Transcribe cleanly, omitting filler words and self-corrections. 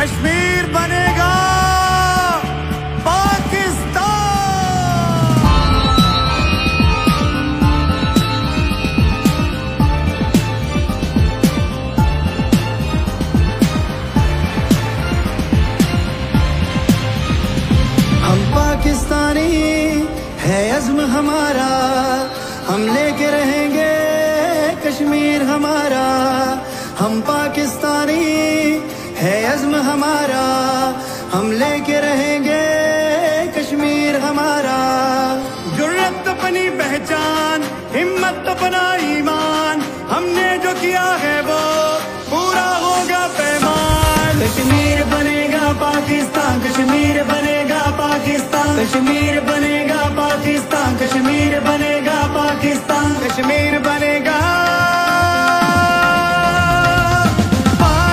कश्मीर बनेगा पाकिस्तान। हम पाकिस्तानी है अज़्म हमारा, हम लेके रहेंगे कश्मीर हमारा। हम पाकिस्तानी है अज़्म हमारा, हम लेके रहेंगे कश्मीर हमारा। जुर्रत अपनी पहचान, हिम्मत अपना ईमान, हमने जो किया है वो पूरा होगा पैमान। कश्मीर बनेगा पाकिस्तान, कश्मीर बनेगा पाकिस्तान, कश्मीर बनेगा पाकिस्तान, कश्मीर बनेगा पाकिस्तान, कश्मीर बनेगा